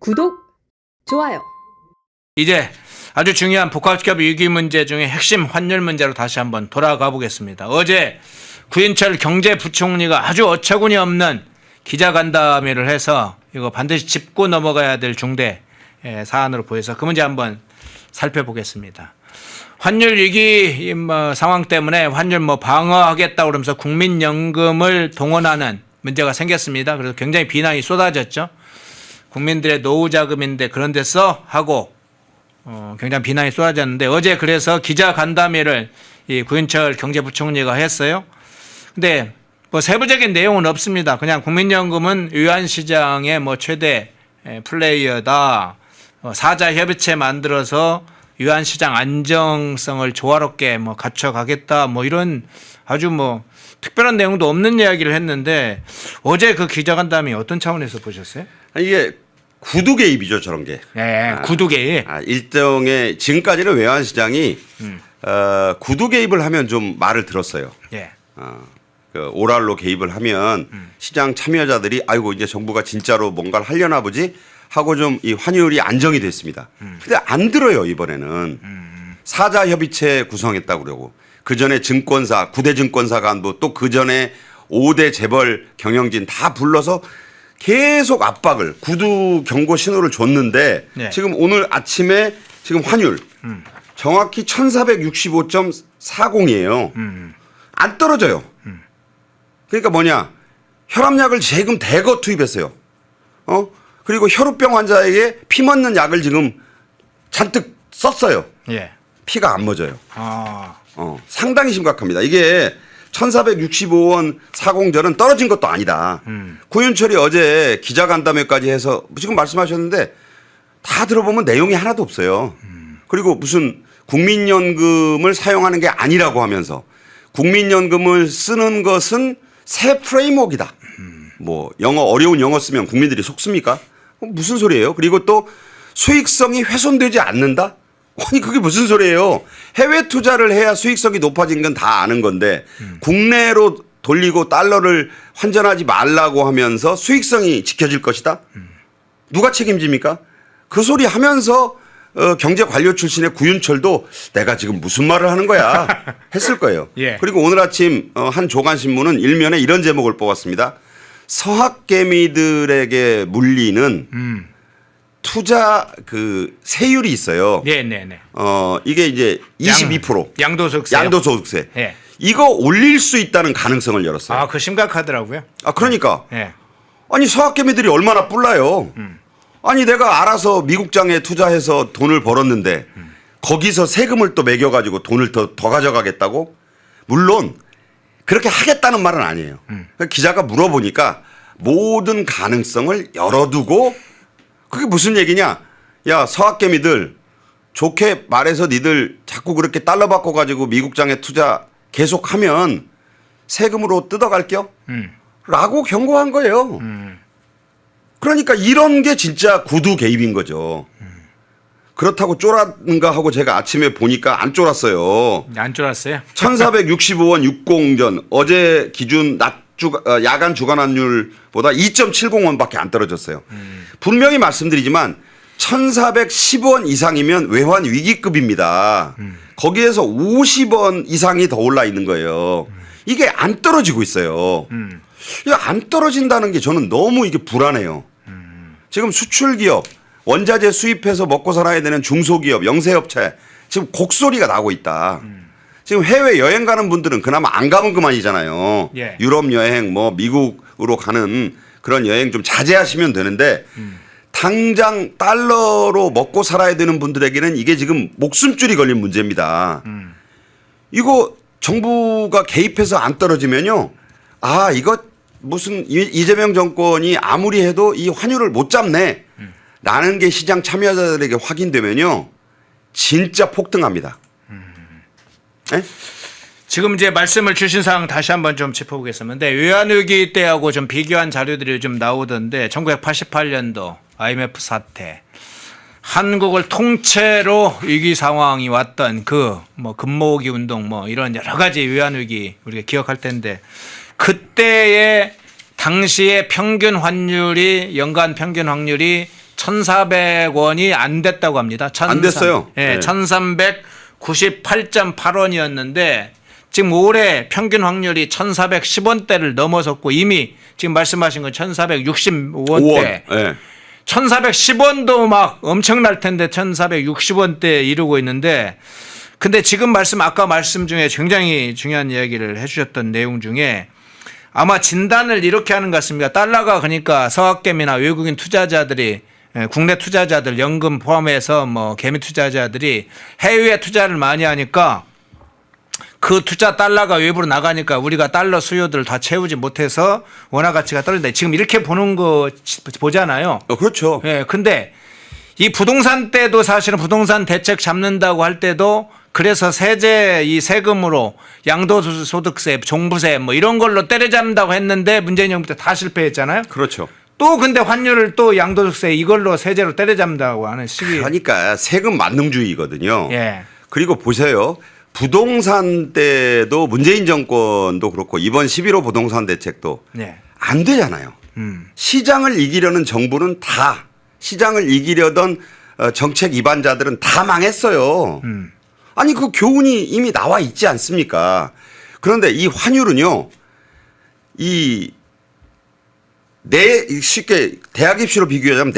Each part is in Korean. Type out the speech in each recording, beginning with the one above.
구독, 좋아요. 이제 아주 중요한 복합기업 위기 문제 중에 핵심 환율 문제로 다시 한번 돌아가 보겠습니다. 어제 구인철 경제부총리가 아주 어처구니 없는 기자간담회를 해서 이거 반드시 짚고 넘어가야 될 중대 사안으로 보여서 그 문제 한번 살펴보겠습니다. 환율 위기 상황 때문에 환율 방어하겠다 그러면서 국민연금을 동원하는 문제가 생겼습니다. 그래서 굉장히 비난이 쏟아졌죠. 국민들의 노후 자금인데 그런 데서 하고 굉장히 비난이 쏟아졌는데 어제 그래서 기자간담회를 이 구인철 경제부총리가 했어요. 근데 세부적인 내용은 없습니다. 그냥 국민연금은 외환시장의 최대 플레이어다. 사자협의체 만들어서 외환시장 안정성을 조화롭게 갖춰가겠다. 이런 아주 특별한 내용도 없는 이야기를 했는데 어제 그 기자간담회 어떤 차원에서 보셨어요? 이게 구두 개입이죠, 저런 게. 네, 구두 개입. 일정의 지금까지는 외환시장이 구두 개입을 하면 좀 말을 들었어요. 예. 그 오랄로 개입을 하면 시장 참여자들이 아이고 이제 정부가 진짜로 뭔가를 하려나 보지 하고 좀 이 환율이 안정이 됐습니다. 근데 안 들어요, 이번에는. 사자협의체 구성했다고 그러고 그전에 증권사 9대 증권사 간부 또 그전에 5대 재벌 경영진 다 불러서 계속 압박을 구두 경고 신호를 줬는데 네. 지금 오늘 아침에 지금 환율 정확히 1465.40이에요. 안 떨어져요. 그러니까 뭐냐 혈압약을 지금 대거 투입했어요. 그리고 혈우병 환자에게 피 맞는 약을 지금 잔뜩 썼어요. 예. 피가 안 멎어요. 아. 상당히 심각합니다. 이게 1465원 40전은 떨어진 것도 아니다. 구윤철이 어제 기자간담회까지 해서 지금 말씀하셨는데 다 들어보면 내용이 하나도 없어요. 그리고 무슨 국민연금을 사용하는 게 아니라고 하면서 국민연금을 쓰는 것은 새 프레임워크이다. 영어 어려운 영어 쓰면 국민들이 속습니까? 무슨 소리예요? 그리고 또 수익성이 훼손되지 않는다? 아니 그게 무슨 소리예요? 해외 투자를 해야 수익성이 높아진 건 다 아는 건데 국내로 돌리고 달러를 환전하지 말라고 하면서 수익성이 지켜질 것이다? 누가 책임집니까? 그 소리 하면서 경제관료 출신의 구윤철도 내가 지금 무슨 말을 하는 거야 했을 거예요. 예. 그리고 오늘 아침 한 조간신문은 일면에 이런 제목을 뽑았습니다. 서학개미들에게 물리는 투자 그 세율이 있어요. 네네네. 이게 이제 22%. 양도소득세. 양도소득세. 예. 이거 올릴 수 있다는 가능성을 열었어요. 그거 심각하더라고요. 그러니까. 예. 아니 서학개미들이 얼마나 뿔나요. 아니 내가 알아서 미국장에 투자해서 돈을 벌었는데 거기서 세금을 또 매겨가지고 돈을 더 가져가겠다고? 물론 그렇게 하겠다는 말은 아니에요. 그러니까 기자가 물어보니까 모든 가능성을 열어두고 그게 무슨 얘기냐? 야 서학개미들 좋게 말해서 니들 자꾸 그렇게 달러 바꿔가지고 미국장에 투자 계속하면 세금으로 뜯어갈게요. 라고 경고한 거예요. 그러니까 이런 게 진짜 구두 개입인 거죠. 그렇다고 쫄았는가 하고 제가 아침에 보니까 안 쫄았어요. 안 쫄았어요? 1465원 60전 어제 기준 야간 주간환율보다 2.70원밖에 안 떨어졌어요. 분명히 말씀드리지만 1410원 이상이면 외환 위기급입니다. 거기에서 50원 이상이 더 올라 있는 거예요. 이게 안 떨어지고 있어요. 이게 안 떨어진다는 게 저는 너무 이게 불안해요. 지금 수출기업 원자재 수입해서 먹고 살아야 되는 중소기업 영세업체 지금 곡소리가 나고 있다. 지금 해외 여행 가는 분들은 그나마 안 가면 그만이잖아요. 예. 유럽 여행 미국으로 가는 그런 여행 좀 자제하시면 되는데 당장 달러로 먹고 살아야 되는 분들에게는 이게 지금 목숨줄이 걸린 문제입니다. 이거 정부가 개입해서 안 떨어지면요. 이거 무슨 이재명 정권이 아무리 해도 이 환율을 못 잡네. 라는 게 시장 참여자들에게 확인되면요. 진짜 폭등합니다. 네? 지금 이제 말씀을 주신 사항 다시 한번 좀 짚어보겠습니다. 외환위기 때하고 좀 비교한 자료들이 좀 나오던데 1988년도 IMF 사태 한국을 통째로 위기 상황이 왔던 금모으기 운동 이런 여러 가지 외환위기 우리가 기억할 텐데 그때의 당시의 평균 환율이 연간 평균 환율이 1,400원이 안 됐다고 합니다. 안 됐어요. 예, 네. 1,398.8원이었는데 지금 올해 평균 확률이 1,410원대를 넘어섰고 이미 지금 말씀하신 건 1,465원대. 네. 1,410원도 막 엄청날 텐데 1,460원대 이루고 있는데 근데 지금 아까 말씀 중에 굉장히 중요한 이야기를 해주셨던 내용 중에 아마 진단을 이렇게 하는 것 같습니다. 달러가 그러니까 서학개미나 외국인 투자자들이 국내 투자자들 연금 포함해서 뭐 개미 투자자들이 해외에 투자를 많이 하니까 그 투자 달러가 외부로 나가니까 우리가 달러 수요들을 다 채우지 못해서 원화 가치가 떨어진다. 지금 이렇게 보는 거 보잖아요. 그렇죠. 예. 근데 이 부동산 때도 사실은 부동산 대책 잡는다고 할 때도 그래서 세제 이 세금으로 양도소득세, 종부세 뭐 이런 걸로 때려잡는다고 했는데 문재인 정부 때 다 실패했잖아요. 그렇죠. 또 근데 환율을 또 양도소득세 이걸로 세제로 때려잡는다고 하는 시기. 그러니까 세금 만능주의거든요. 예. 그리고 보세요. 부동산 때도 문재인 정권도 그렇고 이번 11호 부동산 대책도 네. 안 되잖아요. 시장을 이기려는 정부는 다 시장을 이기려던 정책 위반자들은 다 망했어요. 아니 그 교훈이 이미 나와 있지 않습니까? 그런데 이 환율은요. 쉽게 대학 입시로 비교하자면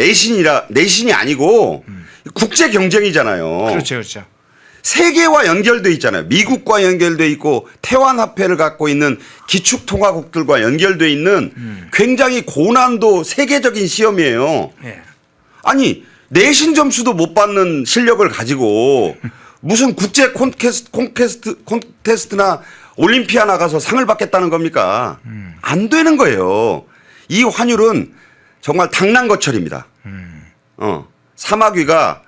내신이 아니고 국제 경쟁이잖아요. 그렇죠. 그렇죠. 세계와 연결돼 있잖아요. 미국과 연결돼 있고 태완 화폐를 갖고 있는 기축통화국들과 연결돼 있는 굉장히 고난도 세계적인 시험이에요. 예. 아니 내신 점수도 못 받는 실력을 가지고 무슨 국제 콘테스트나 올림피아 나가서 상을 받겠다는 겁니까? 안 되는 거예요. 이 환율은 정말 당난거철입니다. 사마귀가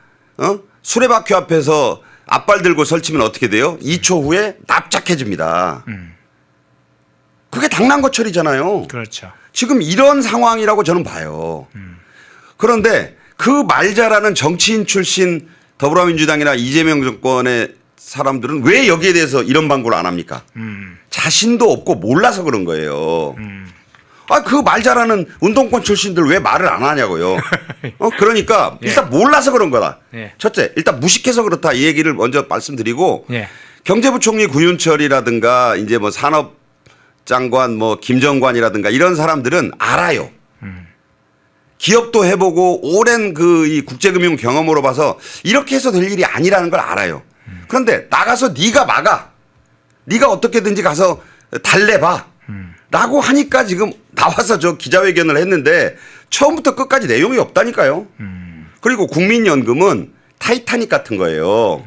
수레바퀴 앞에서 앞발 들고 설치면 어떻게 돼요? 2초 후에 납작해집니다. 그게 당난거철이잖아요. 그렇죠. 지금 이런 상황이라고 저는 봐요. 그런데 그 말 잘하는 정치인 출신 더불어민주당이나 이재명 정권의 사람들은 왜 여기에 대해서 이런 방구를 안 합니까? 자신도 없고 몰라서 그런 거예요. 그 말 잘하는 운동권 출신들 왜 말을 안 하냐고요. 그러니까 예. 일단 몰라서 그런 거다. 예. 첫째, 일단 무식해서 그렇다 이 얘기를 먼저 말씀드리고 예. 경제부총리 구윤철이라든가 이제 뭐 산업장관 뭐 김정관이라든가 이런 사람들은 알아요. 기업도 해보고 오랜 이 국제금융 경험으로 봐서 이렇게 해서 될 일이 아니라는 걸 알아요. 그런데 나가서 네가 막아. 네가 어떻게든지 가서 달래봐. 라고 하니까 지금 나와서 저 기자회견을 했는데 처음부터 끝까지 내용이 없다니까요. 그리고 국민연금은 타이타닉 같은 거예요.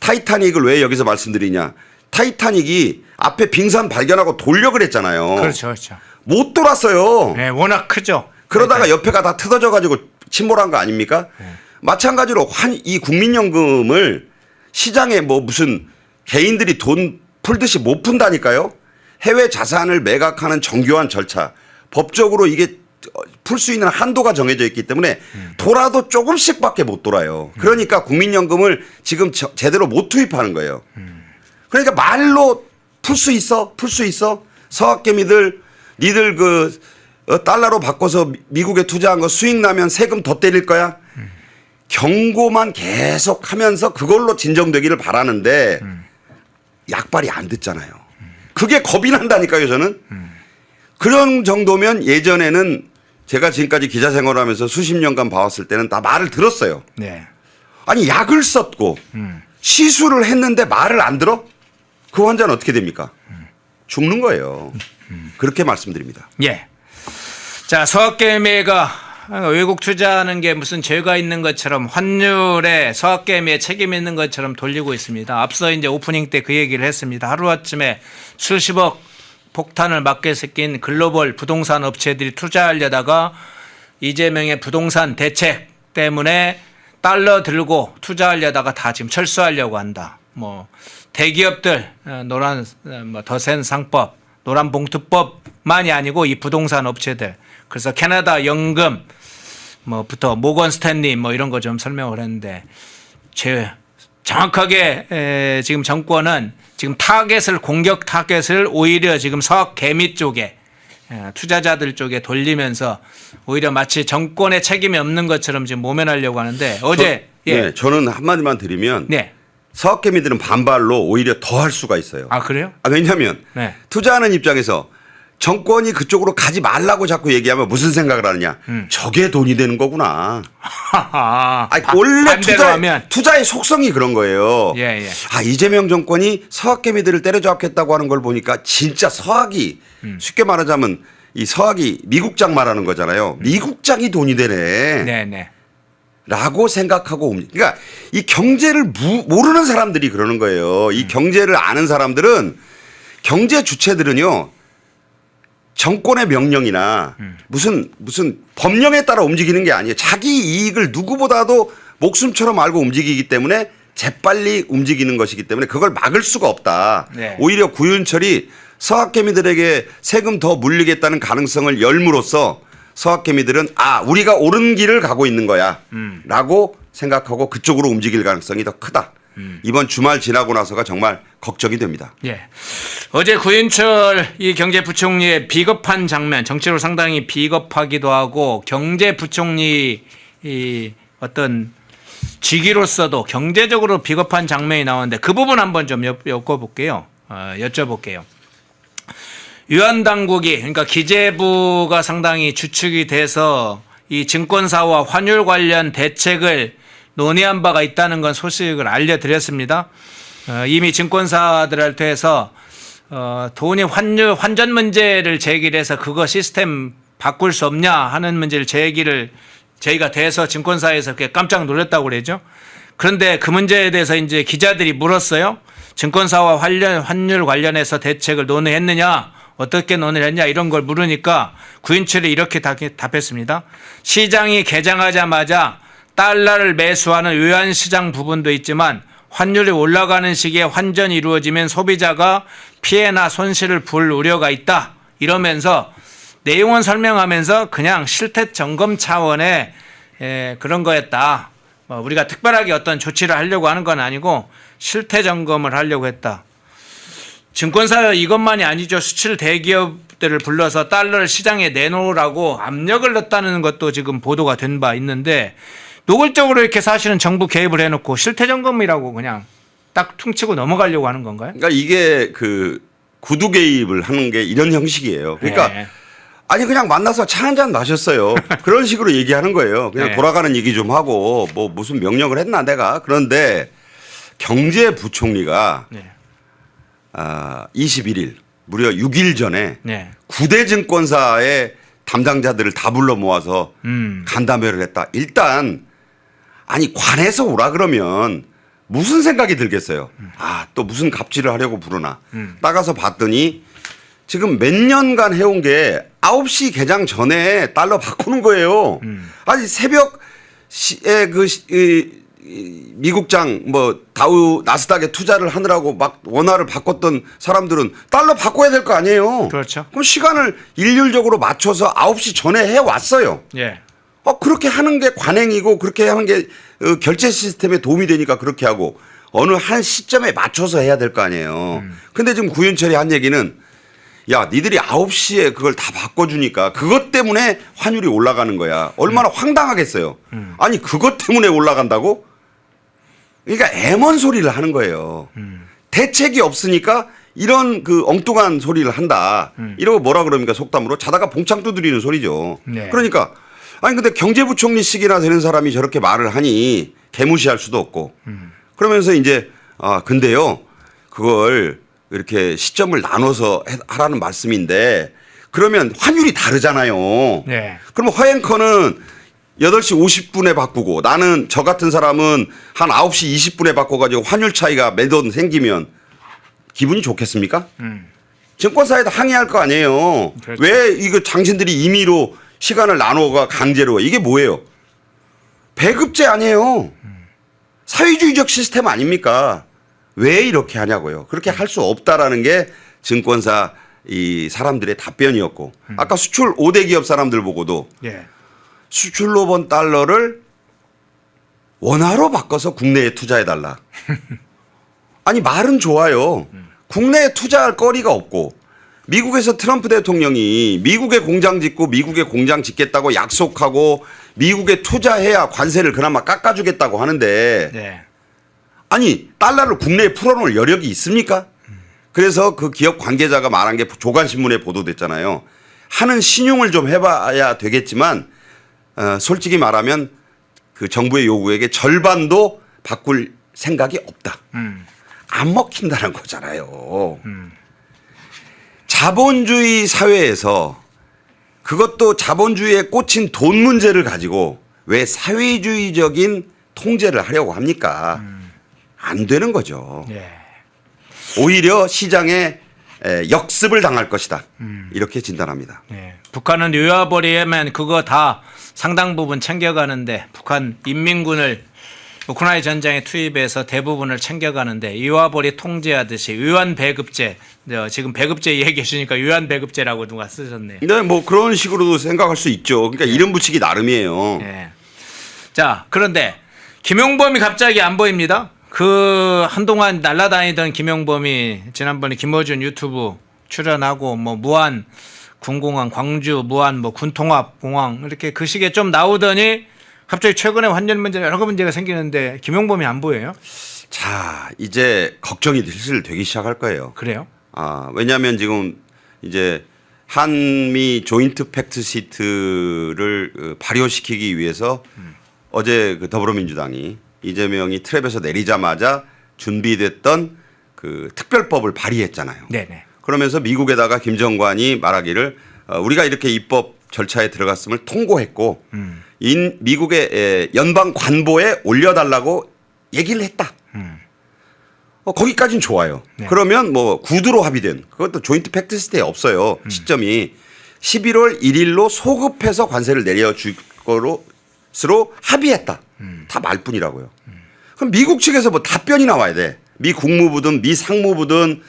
타이타닉을 왜 여기서 말씀드리냐. 타이타닉이 앞에 빙산 발견하고 돌려 그랬잖아요. 그렇죠. 그렇죠. 못 돌았어요. 네, 워낙 크죠. 그러다가 옆에가 다 뜯어져 가지고 침몰한 거 아닙니까? 마찬가지로 이 국민연금을 시장에 뭐 무슨 개인들이 돈 풀듯이 못 푼다니까요. 해외 자산을 매각하는 정교한 절차. 법적으로 이게 풀 수 있는 한도가 정해져 있기 때문에 돌아도 조금씩밖에 못 돌아요. 그러니까 국민연금을 지금 제대로 못 투입하는 거예요. 그러니까 말로 풀 수 있어. 풀 수 있어. 서학개미들 니들 달러로 바꿔서 미국에 투자한 거 수익 나면 세금 더 때릴 거야. 경고만 계속 하면서 그걸로 진정되기를 바라는데 약발이 안 듣잖아요. 그게 겁이 난다니까요, 저는. 그런 정도면 예전에는 제가 지금까지 기자 생활하면서 수십 년간 봐왔을 때는 다 말을 들었어요. 네. 아니, 약을 썼고 시술을 했는데 말을 안 들어? 그 환자는 어떻게 됩니까? 죽는 거예요. 그렇게 말씀드립니다. 예. 자, 서학개미가 외국 투자하는 게 무슨 죄가 있는 것처럼 환율에 서학개미에 책임이 있는 것처럼 돌리고 있습니다. 앞서 이제 오프닝 때 그 얘기를 했습니다. 하루아침에 수십억 폭탄을 맞게 새낀 글로벌 부동산 업체들이 투자하려다가 이재명의 부동산 대책 때문에 달러 들고 투자하려다가 다 지금 철수하려고 한다. 뭐 대기업들 노란 더 센 상법, 노란 봉투법만이 아니고 이 부동산 업체들. 그래서 캐나다 연금 뭐부터 모건 스탠리 뭐 이런 거 좀 설명을 했는데 정확하게 지금 정권은 지금 공격 타겟을 오히려 지금 서학개미 쪽에 투자자들 쪽에 돌리면서 오히려 마치 정권의 책임이 없는 것처럼 지금 모면하려고 하는데 어제 네, 저는 한마디만 드리면 네. 서학개미들은 반발로 오히려 더 할 수가 있어요. 아 그래요? 왜냐하면 네. 투자하는 입장에서 정권이 그쪽으로 가지 말라고 자꾸 얘기하면 무슨 생각을 하느냐. 저게 돈이 되는 거구나. 아니, 원래 반대로 하면 투자의 속성이 그런 거예요. 예. 이재명 정권이 서학개미들을 때려잡겠다고 하는 걸 보니까 진짜 서학이 쉽게 말하자면 이 서학이 미국장 말하는 거잖아요. 미국장이 돈이 되네. 네네. 라고 생각하고 그러니까 이 경제를 모르는 사람들이 그러는 거예요. 이 경제를 아는 사람들은 경제 주체들은요. 정권의 명령이나 무슨 법령에 따라 움직이는 게 아니에요. 자기 이익을 누구보다도 목숨처럼 알고 움직이기 때문에 재빨리 움직이는 것이기 때문에 그걸 막을 수가 없다. 네. 오히려 구윤철이 서학개미들에게 세금 더 물리겠다는 가능성을 열므로써 서학개미들은 우리가 옳은 길을 가고 있는 거야 라고 생각하고 그쪽으로 움직일 가능성이 더 크다. 이번 주말 지나고 나서가 정말 걱정이 됩니다. 예. 어제 구윤철 이 경제부총리의 비겁한 장면, 정치로 상당히 비겁하기도 하고 경제부총리 이 어떤 직위로서도 경제적으로 비겁한 장면이 나오는데 그 부분 한번 좀 여쭤볼게요. 유한당국이 그러니까 기재부가 상당히 주축이 돼서 이 증권사와 환율 관련 대책을 논의한 바가 있다는 건 소식을 알려드렸습니다. 이미 증권사들한테 해서 돈이 환전 문제를 제기를 해서 그거 시스템 바꿀 수 없냐 하는 문제를 저희가 대서 증권사에서 깜짝 놀랐다고 그러죠. 그런데 그 문제에 대해서 이제 기자들이 물었어요. 증권사와 환율 관련해서 대책을 논의했느냐, 어떻게 논의를 했냐 이런 걸 물으니까 구인철이 이렇게 답했습니다. 시장이 개장하자마자 달러를 매수하는 외환시장 부분도 있지만 환율이 올라가는 시기에 환전이 이루어지면 소비자가 피해나 손실을 볼 우려가 있다. 이러면서 내용은 설명하면서 그냥 실태 점검 차원의 그런 거였다. 우리가 특별하게 어떤 조치를 하려고 하는 건 아니고 실태 점검을 하려고 했다. 증권사 이것만이 아니죠. 수출 대기업들을 불러서 달러를 시장에 내놓으라고 압력을 넣었다는 것도 지금 보도가 된 바 있는데 노골적으로 이렇게 사실은 정부 개입을 해놓고 실태 점검이라고 그냥 딱 퉁치고 넘어가려고 하는 건가요? 그러니까 이게 그 구두 개입을 하는 게 이런 형식이에요. 그러니까 네. 그냥 만나서 차 한잔 마셨어요. 그런 식으로 얘기하는 거예요. 그냥 네. 돌아가는 얘기 좀 하고 뭐 무슨 명령을 했나 내가. 그런데 경제부총리가 네. 21일 무려 6일 전에 네. 9대 증권사의 담당자들을 다 불러 모아서 간담회를 했다. 일단 관에서 오라 그러면 무슨 생각이 들겠어요. 또 무슨 갑질을 하려고 부르나. 나가서 봤더니 지금 몇 년간 해온 게 9시 개장 전에 달러 바꾸는 거예요. 새벽 시에 미국장 다우 나스닥에 투자를 하느라고 막 원화를 바꿨던 사람들은 달러 바꿔야 될 거 아니에요. 그렇죠. 그럼 시간을 일률적으로 맞춰서 9시 전에 해 왔어요. 예. 그렇게 하는 게 관행이고 그렇게 하는 게 결제 시스템에 도움이 되니까 그렇게 하고 어느 한 시점에 맞춰서 해야 될 거 아니에요. 근데 지금 구윤철이 한 얘기는 니들이 9시에 그걸 다 바꿔주니까 그것 때문에 환율이 올라가는 거야. 얼마나 황당하겠어요. 그것 때문에 올라간다고? 그러니까 애먼 소리를 하는 거예요. 대책이 없으니까 이런 엉뚱한 소리를 한다. 이러고 뭐라 그럽니까 속담으로 자다가 봉창 두드리는 소리죠. 네. 그러니까 근데 경제부총리식이나 되는 사람이 저렇게 말을 하니 개무시할 수도 없고 그러면서 이제 근데요 그걸 이렇게 시점을 나눠서 하라는 말씀인데 그러면 환율이 다르잖아요. 네. 그러면 허앵커는 8시 50분에 바꾸고 나는 저 같은 사람은 한 9시 20분에 바꿔가지고 환율 차이가 매번 생기면 기분이 좋겠습니까? 증권사에다 항의할 거 아니에요. 그렇죠. 왜 이거 당신들이 임의로 시간을 나눠가 강제로 이게 뭐예요? 배급제 아니에요. 사회주의적 시스템 아닙니까? 왜 이렇게 하냐고요. 그렇게 할 수 없다라는 게 증권사 이 사람들의 답변이었고 아까 수출 5대 기업 사람들 보고도 예. 수출로 번 달러를 원화로 바꿔서 국내에 투자해달라. 말은 좋아요. 국내에 투자할 거리가 없고 미국에서 트럼프 대통령이 미국에 공장 짓고 미국에 공장 짓겠다고 약속하고 미국에 투자해야 관세를 그나마 깎아주겠다고 하는데 네. 아니 달러를 국내에 풀어놓을 여력이 있습니까? 그래서 그 기업 관계자가 말한 게 조간신문에 보도됐잖아요. 하는 신용을 좀 해봐야 되겠지만 솔직히 말하면 그 정부의 요구액의 절반도 바꿀 생각이 없다. 안 먹힌다는 거잖아요. 자본주의 사회에서 그것도 자본주의에 꽂힌 돈 문제를 가지고 왜 사회주의적인 통제를 하려고 합니까? 안 되는 거죠. 네. 오히려 시장에 역습을 당할 것이다. 이렇게 진단합니다. 네. 북한은 유아버리면 그거 다 상당 부분 챙겨가는데 북한 인민군을 우크라이나 전장에 투입해서 대부분을 챙겨가는데 유아벌이 통제하듯이 위안배급제 지금 배급제 얘기해 주니까 위안배급제라고 누가 쓰셨네요. 네, 뭐 그런 식으로도 생각할 수 있죠. 그러니까 이름 붙이기 나름이에요. 네. 자, 그런데 김용범이 갑자기 안 보입니다. 그 한동안 날아다니던 김용범이 지난번에 김어준 유튜브 출연하고 뭐 무한 군공항 광주 무한 뭐 군통합공항 이렇게 그 시기에 좀 나오더니 갑자기 최근에 환율 문제 여러 문제가 생기는데 김용범이 안 보여요? 자, 이제 걱정이 슬슬 되기 시작할 거예요. 그래요? 왜냐하면 지금 이제 한미 조인트 팩트 시트를 발효시키기 위해서 어제 그 더불어민주당이 이재명이 트랩에서 내리자마자 준비됐던 그 특별법을 발의했잖아요. 네네. 그러면서 미국에다가 김 정관이 말하기를 우리가 이렇게 입법 절차에 들어갔음을 통고했고 미국의 연방 관보에 올려달라고 얘기를 했다. 거기까지는 좋아요. 네. 그러면 뭐 구두로 합의된 그것도 조인트 팩트 시트에 없어요. 시점이 11월 1일로 소급해서 관세를 내려줄 것으로 합의했다. 다 말뿐이라고요. 그럼 미국 측에서 뭐 답변이 나와야 돼. 미 국무부든 미 상무부든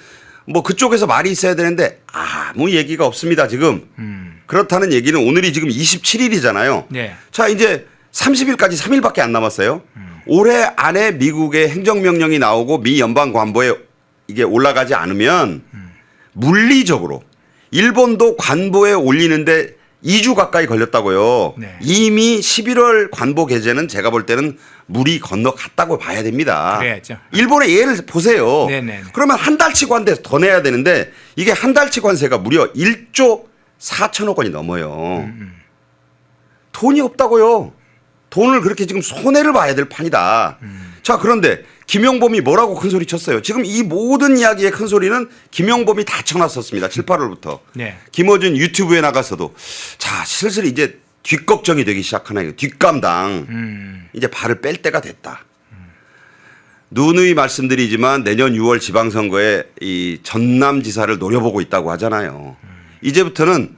뭐 그쪽에서 말이 있어야 되는데 아무 얘기가 없습니다 지금. 그렇다는 얘기는 오늘이 지금 27일이잖아요. 네. 자 이제 30일까지 3일밖에 안 남았어요. 올해 안에 미국의 행정명령이 나오고 미 연방관보에 이게 올라가지 않으면 물리적으로 일본도 관보에 올리는데 2주 가까이 걸렸다고요. 네. 이미 11월 관보 개제는 제가 볼 때는 물이 건너갔다고 봐야 됩니다. 그래야죠. 일본의 예를 보세요. 네네. 그러면 한 달치 관세 더 내야 되는데 이게 한 달치 관세가 무려 1조 4천억 원이 넘어요. 돈이 없다고요. 돈을 그렇게 지금 손해를 봐야 될 판이다. 자 그런데 김용범이 뭐라고 큰 소리 쳤어요. 지금 이 모든 이야기의 큰 소리는 김용범이 다 쳐놨었습니다. 7, 8월부터. 네. 김어준 유튜브에 나가서도 자 슬슬 이제 뒷걱정이 되기 시작하나요. 뒷감당. 이제 발을 뺄 때가 됐다. 누누이 말씀드리지만 내년 6월 지방선거에 이 전남지사를 노려보고 있다고 하잖아요. 이제부터는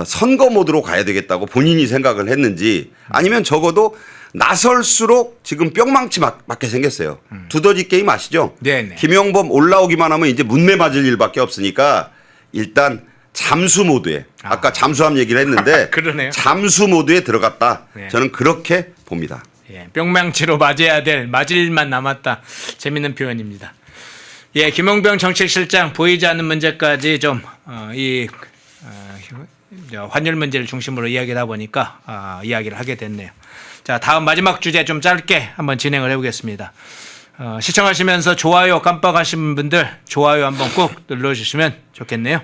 선거 모드로 가야 되겠다고 본인이 생각을 했는지 아니면 적어도 나설수록 지금 뿅망치 맞게 생겼어요. 두더지 게임 아시죠? 네네. 김용범 올라오기만 하면 이제 문매 맞을 일밖에 없으니까 일단 잠수 모드에 아까 잠수함 얘기를 했는데 그러네요. 잠수 모드에 들어갔다. 네. 저는 그렇게 봅니다. 예, 뿅망치로 맞아야 될 맞을 일만 남았다. 재밌는 표현입니다. 예, 김용병 정책실장 보이지 않는 문제까지 좀 환율 문제를 중심으로 이야기하다 보니까 이야기를 하게 됐네요. 자, 다음 마지막 주제 좀 짧게 한번 진행을 해보겠습니다. 시청하시면서 좋아요 깜빡하신 분들 좋아요 한번 꼭 눌러주시면 좋겠네요.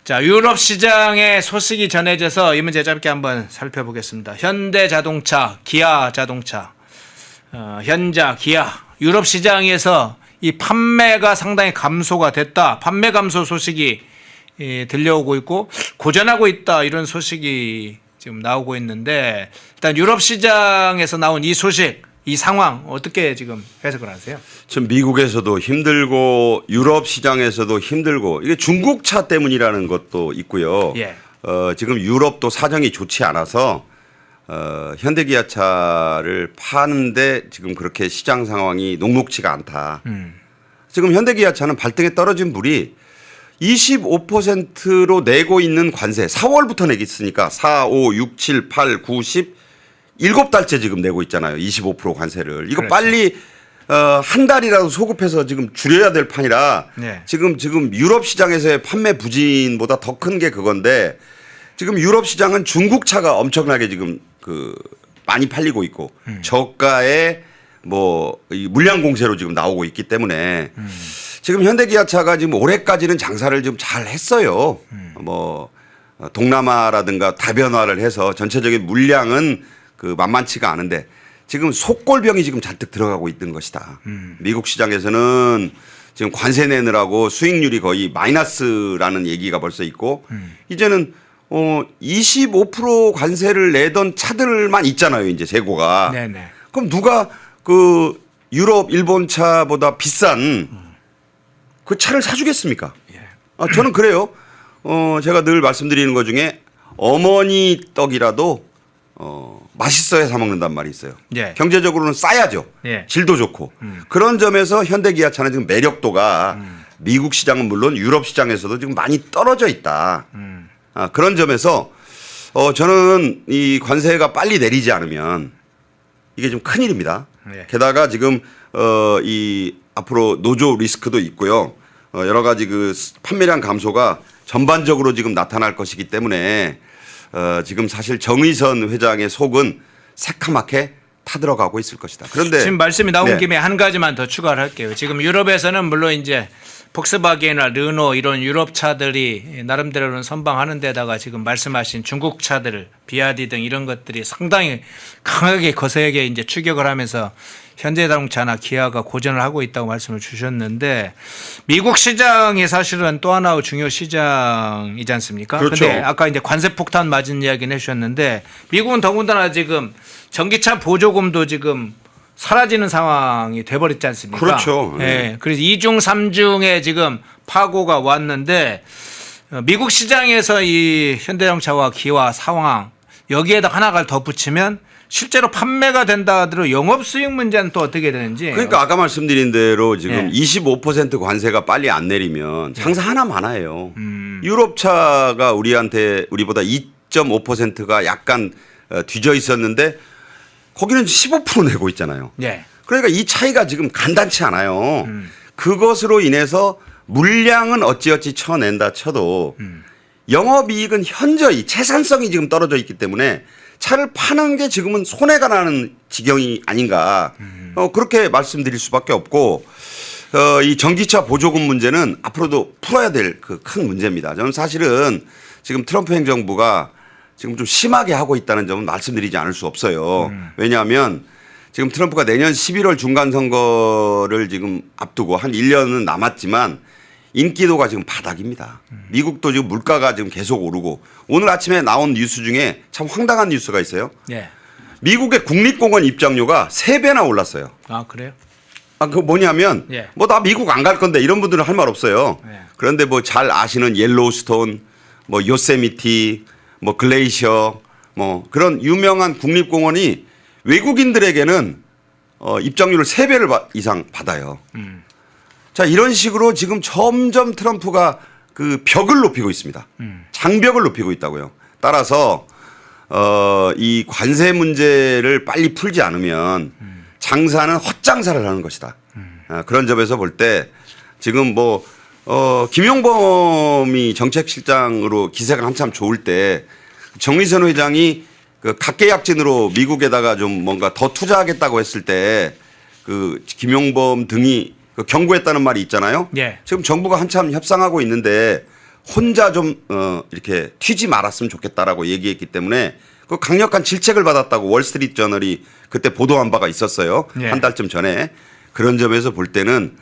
자, 유럽 시장의 소식이 전해져서 이 문제 짧게 한번 살펴보겠습니다. 현대자동차, 기아자동차, 현자, 기아, 유럽 시장에서 이 판매가 상당히 감소가 됐다. 판매 감소 소식이 들려오고 있고 고전하고 있다. 이런 소식이 지금 나오고 있는데 일단 유럽 시장에서 나온 이 소식, 이 상황 어떻게 지금 해석을 하세요? 지금 미국에서도 힘들고 유럽 시장에서도 힘들고 이게 중국차 때문이라는 것도 있고요. 예. 지금 유럽도 사정이 좋지 않아서 현대기아차를 파는데 지금 그렇게 시장 상황이 녹록치가 않다. 지금 현대기아차는 발등에 떨어진 불이 25%로 내고 있는 관세 4월부터 내겠으니까 4, 5, 6, 7, 8, 9, 10 7달째 지금 내고 있잖아요. 25% 관세를. 이거 그렇죠. 빨리 한 달이라도 소급해서 지금 줄여야 될 판이라 네. 지금 유럽 시장에서의 판매 부진보다 더 큰 게 그건데 지금 유럽 시장은 중국 차가 엄청나게 지금 많이 팔리고 있고 저가에 이 물량 공세로 지금 나오고 있기 때문에 지금 현대기아차가 지금 올해까지는 장사를 좀 잘 했어요. 동남아라든가 다변화를 해서 전체적인 물량은 만만치가 않은데 지금 속골병이 지금 잔뜩 들어가고 있는 것이다. 미국 시장에서는 지금 관세 내느라고 수익률이 거의 마이너스라는 얘기가 벌써 있고 이제는 25% 관세를 내던 차들만 있잖아요. 이제 재고가. 네네. 그럼 누가 유럽, 일본 차보다 비싼 그 차를 사주겠습니까? 저는 그래요. 제가 늘 말씀드리는 것 중에 어머니 떡이라도 맛있어야 사 먹는단 말이 있어요. 예. 경제적으로는 싸야죠. 예. 질도 좋고. 그런 점에서 현대기아차는 지금 매력도가 미국 시장은 물론 유럽 시장에서도 지금 많이 떨어져 있다. 그런 점에서 저는 이 관세가 빨리 내리지 않으면 이게 좀 큰일입니다. 예. 게다가 지금 이 앞으로 노조 리스크도 있고요. 여러 가지 판매량 감소가 전반적으로 지금 나타날 것이기 때문에 지금 사실 정의선 회장의 속은 새카맣게 타들어가고 있을 것이다. 그런데 지금 말씀이 나온 네. 김에 한 가지만 더 추가를 할게요. 지금 유럽에서는 물론 이제 폭스바겐이나 르노 이런 유럽 차들이 나름대로는 선방하는 데다가 지금 말씀하신 중국 차들 비아디 등 이런 것들이 상당히 강하게 거세게 이제 추격을 하면서 현대자동차나 기아가 고전을 하고 있다고 말씀을 주셨는데 미국 시장이 사실은 또 하나의 중요 시장이지 않습니까? 그렇죠. 근데 아까 이제 관세 폭탄 맞은 이야기는 해주셨는데 미국은 더군다나 지금 전기차 보조금도 지금 사라지는 상황이 돼버렸지 않습니까? 그렇죠. 예. 그래서 2중 3중에 지금 파고가 왔는데 미국 시장에서 이 현대자동차와 기아 상황 여기에다 하나가 더 붙이면 실제로 판매가 된다 하더라도 영업수익 문제는 또 어떻게 되는지. 그러니까 아까 말씀드린 대로 지금 예. 25% 관세가 빨리 안 내리면 장사 하나 많아요. 유럽차가 우리보다 2.5%가 약간 뒤져 있었는데 거기는 15% 내고 있잖아요. 예. 그러니까 이 차이가 지금 간단치 않아요. 그것으로 인해서 물량은 어찌어찌 쳐낸다 쳐도 영업이익은 현저히 채산성이 지금 떨어져 있기 때문에 차를 파는 게 지금은 손해가 나는 지경이 아닌가 그렇게 말씀드릴 수밖에 없고 이 전기차 보조금 문제는 앞으로도 풀어야 될 큰 문제입니다. 저는 사실은 지금 트럼프 행정부가 지금 좀 심하게 하고 있다는 점은 말씀드리지 않을 수 없어요. 왜냐하면 지금 트럼프가 내년 11월 중간선거를 지금 앞두고 한 1년은 남았지만 인기도가 지금 바닥입니다. 미국도 지금 물가가 지금 계속 오르고 오늘 아침에 나온 뉴스 중에 참 황당한 뉴스가 있어요. 예. 미국의 국립공원 입장료가 3배나 올랐어요. 아, 그래요? 그거 뭐냐면 예. 나 미국 안 갈 건데 이런 분들은 할 말 없어요. 예. 그런데 잘 아시는 옐로우스톤, 요세미티, 글레이셔, 그런 유명한 국립공원이 외국인들에게는 입장료를 3배를 이상 받아요. 자, 이런 식으로 지금 점점 트럼프가 벽을 높이고 있습니다. 장벽을 높이고 있다고요. 따라서 이 관세 문제를 빨리 풀지 않으면 장사는 헛장사를 하는 것이다. 그런 점에서 볼 때 지금 김용범이 정책실장으로 기세가 한참 좋을 때 정의선 회장이 각계약진으로 미국에다가 좀 뭔가 더 투자하겠다고 했을 때 김용범 등이 경고했다는 말이 있잖아요. 예. 지금 정부가 한참 협상하고 있는데 혼자 좀 이렇게 튀지 말았으면 좋겠다라고 얘기했기 때문에 그 강력한 질책을 받았다고 월스트리트 저널이 그때 보도한 바가 있었어요. 예. 한 달쯤 전에. 그런 점에서 볼 때는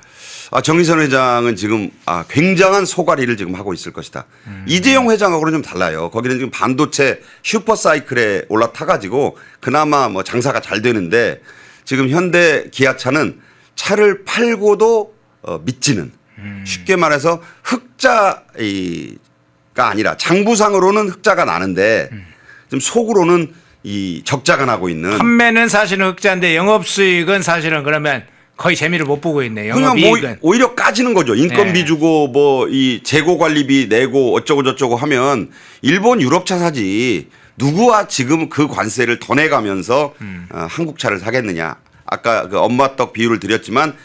정의선 회장은 지금 굉장한 소가리를 지금 하고 있을 것이다. 이재용 회장하고는 좀 달라요. 거기는 지금 반도체 슈퍼사이클에 올라타가지고 그나마 장사가 잘 되는데 지금 현대 기아차는 차를 팔고도 믿지는 쉽게 말해서 흑자가 아니라 장부상으로는 흑자가 나는데 지금 속으로는 이 적자가 나고 있는. 판매는 사실은 흑자인데 영업수익은 사실은 그러면 거의 재미를 못 보고 있네요. 그냥 영업이익은. 오히려 까지는 거죠. 인건비 네. 주고 이 재고 관리비 내고 어쩌고 저쩌고 하면 일본 유럽차 사지 누구와 지금 그 관세를 더 내가면서 한국 차를 사겠느냐. 아까 그 엄마 떡 비유를 드렸지만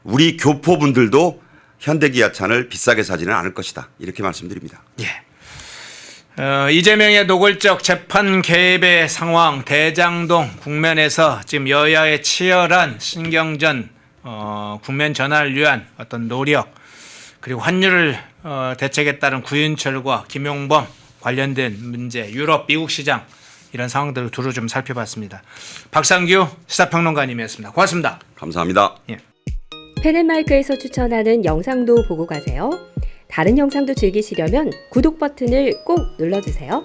우리 교포분들도 현대기아차를 비싸게 사지는 않을 것이다. 이렇게 말씀드립니다. 예. 이재명의 노골적 재판 개입의 상황, 대장동 국면에서 지금 여야의 치열한 신경전, 국면 전환을 위한 어떤 노력, 그리고 환율을 대책에 따른 구윤철과 김용범 관련된 문제, 유럽, 미국 시장 이런 상황들을 두루 좀 살펴봤습니다. 박상규 시사평론가님이었습니다. 고맙습니다. 감사합니다. 예. 펜앤마이크에서 추천하는 영상도 보고 가세요. 다른 영상도 즐기시려면 구독 버튼을 꼭 눌러주세요.